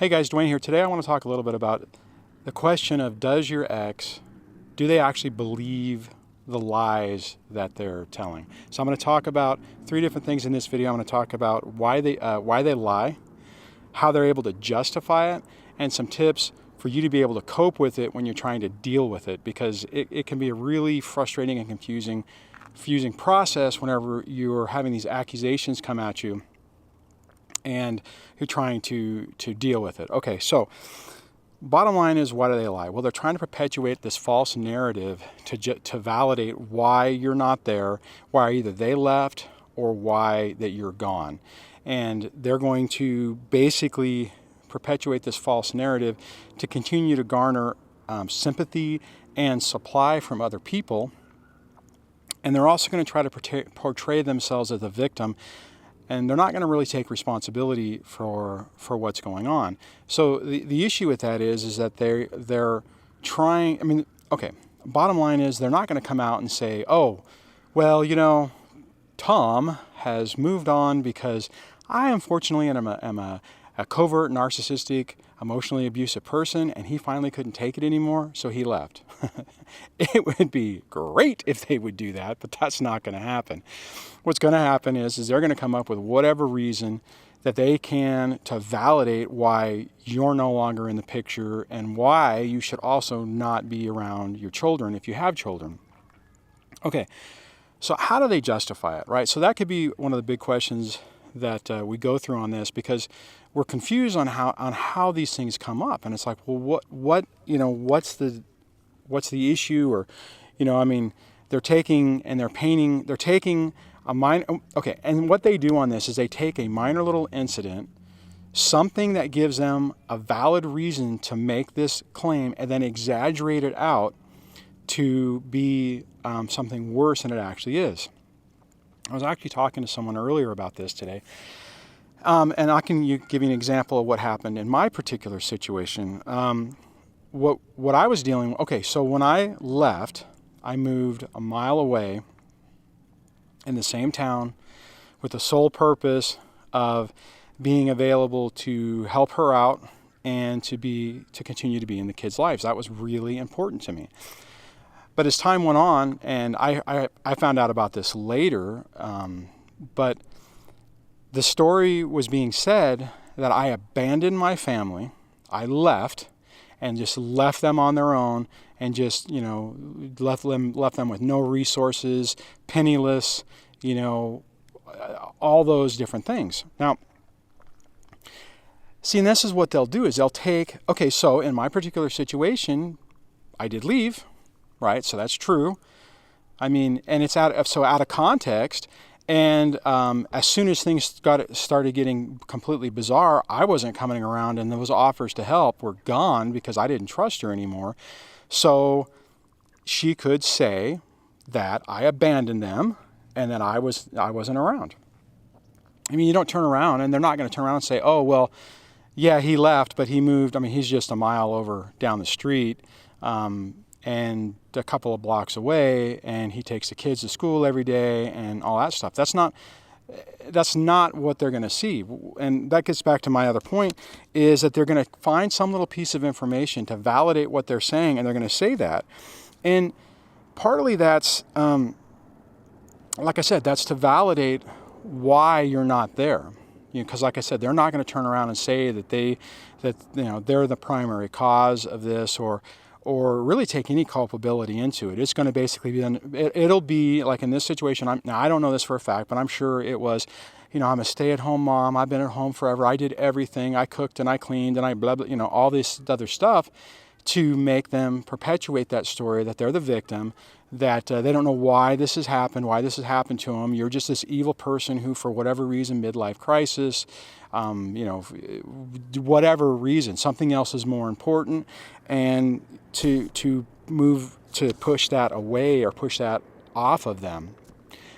Hey guys, Dwayne here. Today I want to talk a little bit about the question of do they actually believe the lies that they're telling? So I'm going to talk about three different things in this video. I'm going to talk about why they lie, how they're able to justify it, and some tips for you to be able to cope with it when you're trying to deal with it, because it can be a really frustrating and confusing process whenever you're having these accusations come at you and you're trying to deal with it. Okay, so bottom line is, why do they lie? Well, they're trying to perpetuate this false narrative to validate why you're not there, why either they left or why that you're gone. And they're going to basically perpetuate this false narrative to continue to garner sympathy and supply from other people. And they're also going to try to portray themselves as a victim, and they're not going to really take responsibility for what's going on. So the issue with that is that they're trying. I mean, okay. Bottom line is, they're not going to come out and say, "Oh, well, Tom has moved on because I unfortunately am a covert, narcissistic, emotionally abusive person, and he finally couldn't take it anymore, so he left." It would be great if they would do that, but that's not going to happen. What's going to happen is they're going to come up with whatever reason that they can to validate why you're no longer in the picture and why you should also not be around your children if you have children. Okay, so how do they justify it, right? So that could be one of the big questions that we go through on this, because we're confused on how these things come up, and it's like, well, what's the issue? Or, they're taking a minor. Okay, and what they do on this is they take a minor little incident, something that gives them a valid reason to make this claim, and then exaggerate it out to be something worse than it actually is. I was actually talking to someone earlier about this today, and I can give you an example of what happened in my particular situation. What I was dealing with. Okay, so when I left, I moved a mile away in the same town with the sole purpose of being available to help her out and to continue to be in the kids' lives. That was really important to me. But as time went on, and I found out about this later, but the story was being said that I abandoned my family, I left, and just left them on their own, and just, left them with no resources, penniless, all those different things. Now, see, and this is what they'll do, is they'll take, okay, so in my particular situation, I did leave, right? So that's true. I mean, and it's out of context. And as soon as things started getting completely bizarre, I wasn't coming around, and those offers to help were gone because I didn't trust her anymore. So she could say that I abandoned them and that I wasn't around. I mean, you don't turn around, and they're not going to turn around and say, "Oh, well, yeah, he left, but he moved. I mean, he's just a mile over down the street and a couple of blocks away, and he takes the kids to school every day," and all that stuff. That's not what they're going to see. And that gets back to my other point, is that they're going to find some little piece of information to validate what they're saying, and they're going to say that. And partly that's, like I said, that's to validate why you're not there. Because like I said, they're not going to turn around and say that they're the primary cause of this, or really take any culpability into it. It's going to basically be, it'll be like in this situation, now I don't know this for a fact, but I'm sure it was, I'm a stay-at-home mom, I've been at home forever, I did everything, I cooked and I cleaned and I blah, blah, all this other stuff, to make them perpetuate that story that they're the victim, that they don't know why this has happened to them. You're just this evil person who, for whatever reason, midlife crisis, whatever reason, something else is more important, and to push that away or push that off of them.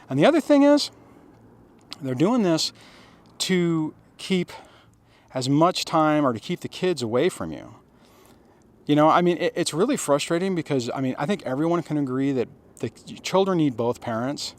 And the other thing is, they're doing this to keep as much time, or to keep the kids away from you. It's really frustrating, because, I think everyone can agree that the children need both parents.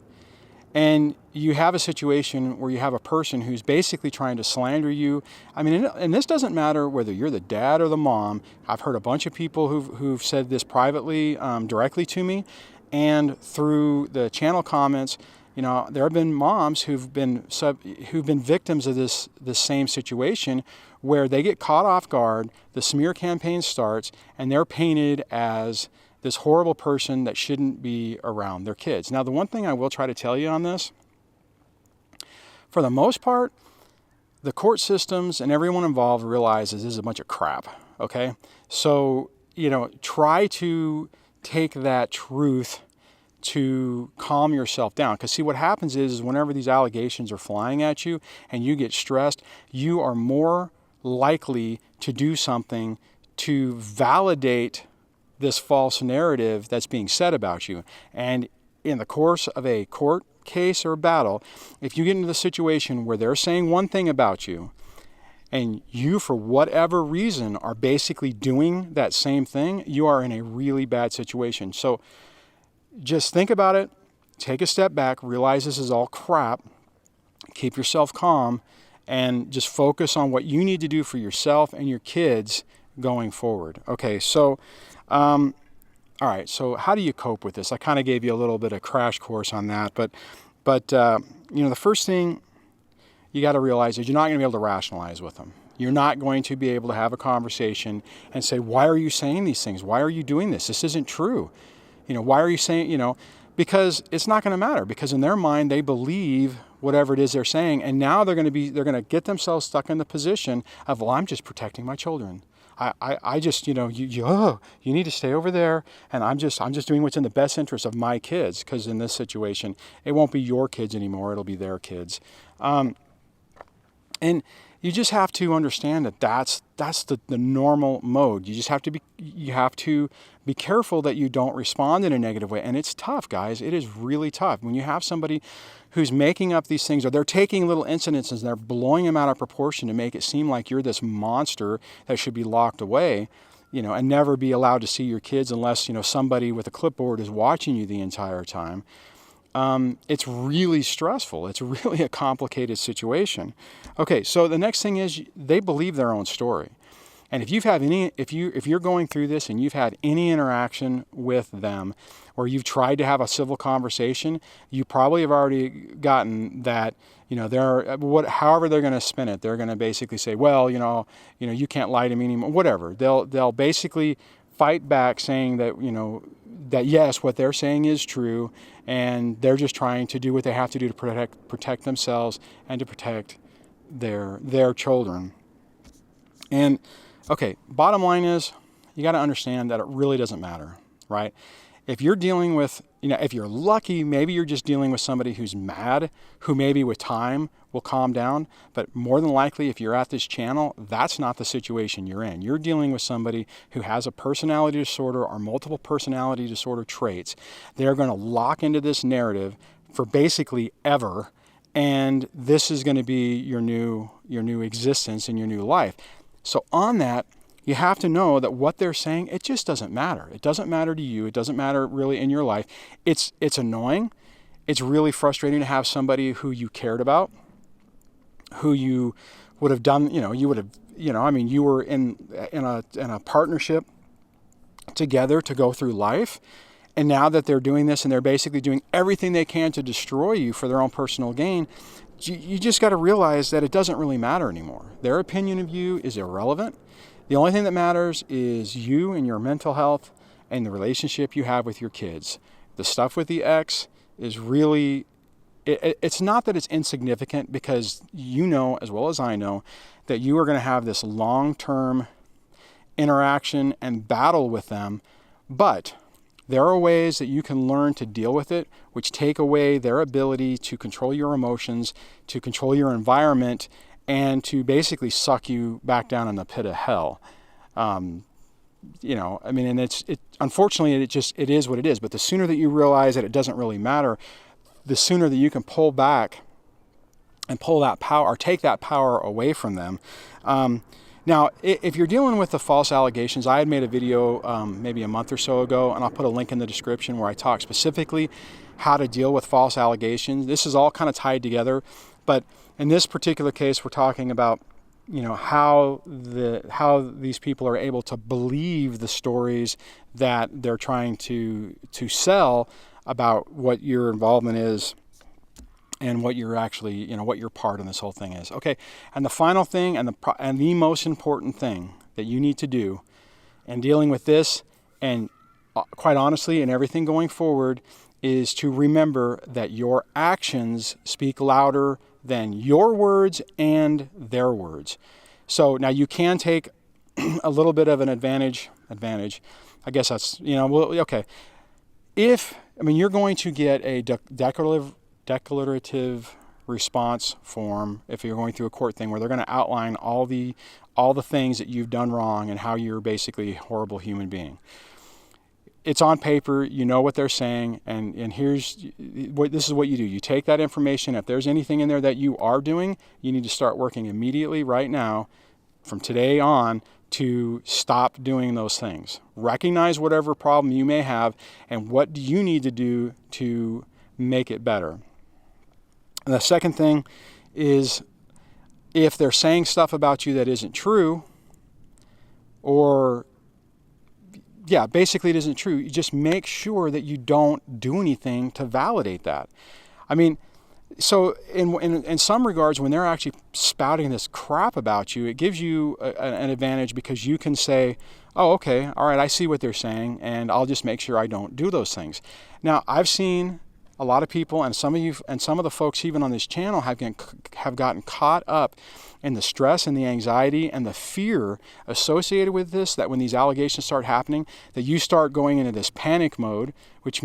and you have a situation where you have a person who's basically trying to slander you. I mean, and this doesn't matter whether you're the dad or the mom. I've heard a bunch of people who've said this privately, directly to me, and through the channel comments. You know, there have been moms who've been victims of this same situation, where they get caught off guard, the smear campaign starts, and they're painted as this horrible person that shouldn't be around their kids. Now, the one thing I will try to tell you on this, for the most part, the court systems and everyone involved realizes this is a bunch of crap, okay? So, you know, try to take that truth to calm yourself down. Because see, what happens is whenever these allegations are flying at you and you get stressed, you are more likely to do something to validate this false narrative that's being said about you. And in the course of a court case or battle, if you get into the situation where they're saying one thing about you, and you, for whatever reason, are basically doing that same thing, you are in a really bad situation. So just think about it, take a step back, realize this is all crap, keep yourself calm, and just focus on what you need to do for yourself and your kids going forward. Okay, so, all right, so how do you cope with this? I kind of gave you a little bit of crash course on that, but you know, the first thing you got to realize is you're not going to be able to rationalize with them. You're not going to be able to have a conversation and say, why are you saying these things? Why are you doing this? This isn't true. You know, why are you saying, you know, because it's not going to matter, because in their mind, they believe whatever it is they're saying. And now they're going to get themselves stuck in the position of, well, I'm just protecting my children. I just, you know, you need to stay over there. And I'm just doing what's in the best interest of my kids. Because in this situation, it won't be your kids anymore. It'll be their kids. And you just have to understand that that's the normal mode. You just have to be careful that you don't respond in a negative way. And it's tough, guys. It is really tough. When you have somebody who's making up these things, or they're taking little incidences and they're blowing them out of proportion to make it seem like you're this monster that should be locked away, you know, and never be allowed to see your kids unless, you know, somebody with a clipboard is watching you the entire time. It's really stressful. It's really a complicated situation. Okay, so the next thing is they believe their own story. And if you're going through this and you've had any interaction with them, or you've tried to have a civil conversation, you probably have already gotten that, you know, however they're going to spin it, they're going to basically say, well, you know, you can't lie to me anymore, whatever. They'll basically fight back, saying that, you know, that yes, what they're saying is true, and they're just trying to do what they have to do to protect themselves and to protect their children. And okay, bottom line is, you got to understand that it really doesn't matter, right? If you're dealing with, you know, if you're lucky, maybe you're just dealing with somebody who's mad, who maybe with time will calm down. But more than likely, if you're at this channel, that's not the situation you're in. You're dealing with somebody who has a personality disorder or multiple personality disorder traits. They're going to lock into this narrative for basically ever. And this is going to be your new existence and your new life. So on that, you have to know that what they're saying, it just doesn't matter. It doesn't matter to you. It doesn't matter really in your life. It's annoying. It's really frustrating to have somebody who you cared about, who you would have done, you were in a partnership together to go through life. And now that they're doing this and they're basically doing everything they can to destroy you for their own personal gain, you just got to realize that it doesn't really matter anymore. Their opinion of you is irrelevant. The only thing that matters is you and your mental health and the relationship you have with your kids. The stuff with the ex is really, it's not that it's insignificant, because you know as well as I know that you are going to have this long-term interaction and battle with them, but there are ways that you can learn to deal with it, which take away their ability to control your emotions, to control your environment, and to basically suck you back down in the pit of hell. And unfortunately, it is what it is. But the sooner that you realize that it doesn't really matter, the sooner that you can pull back and pull that power, or take that power away from them. Now, if you're dealing with the false allegations, I had made a video maybe a month or so ago, and I'll put a link in the description where I talk specifically how to deal with false allegations. This is all kind of tied together, but in this particular case, we're talking about, you know, how these people are able to believe the stories that they're trying to sell about what your involvement is and what you're actually, you know, what your part in this whole thing is. Okay, and the final thing and the most important thing that you need to do in dealing with this, and quite honestly, in everything going forward, is to remember that your actions speak louder than your words and their words. So now you can take a little bit of an advantage. I guess that's, you know, well, okay. You're going to get a declarative response form if you're going through a court thing where they're going to outline all the things that you've done wrong and how you're basically a horrible human being. It's on paper, you know what they're saying, and this is what you do. You take that information. If there's anything in there that you are doing, you need to start working immediately right now from today on to stop doing those things. Recognize whatever problem you may have and what do you need to do to make it better. And the second thing is, if they're saying stuff about you that isn't true, basically it isn't true, you just make sure that you don't do anything to validate that. I mean, so in some regards, when they're actually spouting this crap about you, it gives you an advantage because you can say, oh, okay, all right, I see what they're saying, and I'll just make sure I don't do those things. Now, I've seen a lot of people, and some of the folks even on this channel have gotten caught up in the stress and the anxiety and the fear associated with this, that when these allegations start happening, that you start going into this panic mode, which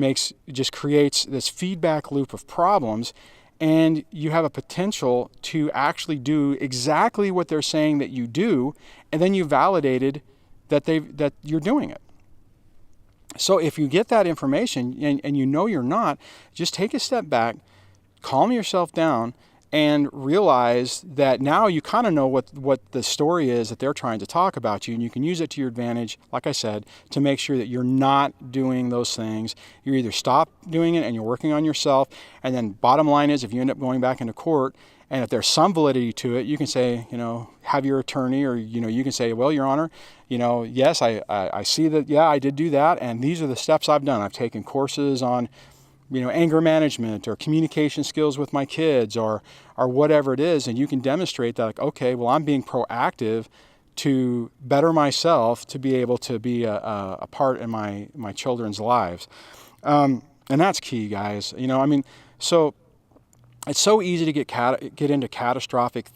just creates this feedback loop of problems, and you have a potential to actually do exactly what they're saying that you do, and then you validated that you're doing it. So if you get that information and you know you're not, just take a step back, calm yourself down, and realize that now you kind of know what the story is that they're trying to talk about you, and you can use it to your advantage, like I said, to make sure that you're not doing those things. You either stop doing it and you're working on yourself, and then bottom line is, if you end up going back into court, and if there's some validity to it, you can say, you know, have your attorney, or, you know, you can say, well, Your Honor, you know, yes, I see that, yeah, I did do that, and these are the steps I've done. I've taken courses on, you know, anger management or communication skills with my kids, or whatever it is, and you can demonstrate that, like, okay, well, I'm being proactive to better myself to be able to be a part in my children's lives. And that's key, guys. You know, I mean, so it's so easy to get into catastrophic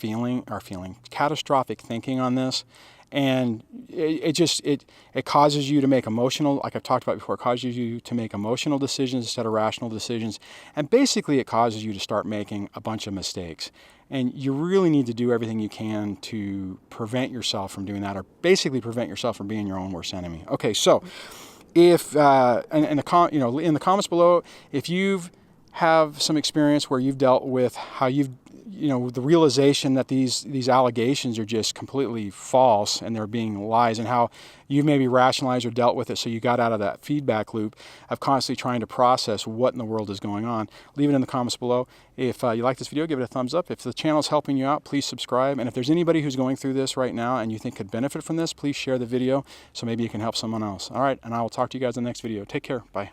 catastrophic thinking on this, and it causes you to make emotional, like I've talked about before, it causes you to make emotional decisions instead of rational decisions, and basically it causes you to start making a bunch of mistakes. And you really need to do everything you can to prevent yourself from doing that, or basically prevent yourself from being your own worst enemy. Okay, so if in the comments below, if you've have some experience where you've dealt with how the realization that these allegations are just completely false and they're being lies, and how you've maybe rationalized or dealt with it so you got out of that feedback loop of constantly trying to process what in the world is going on. Leave it in the comments below. If you like this video, give it a thumbs up. If the channel is helping you out, please subscribe. And if there's anybody who's going through this right now and you think could benefit from this, please share the video so maybe you can help someone else. All right, and I will talk to you guys in the next video. Take care. Bye.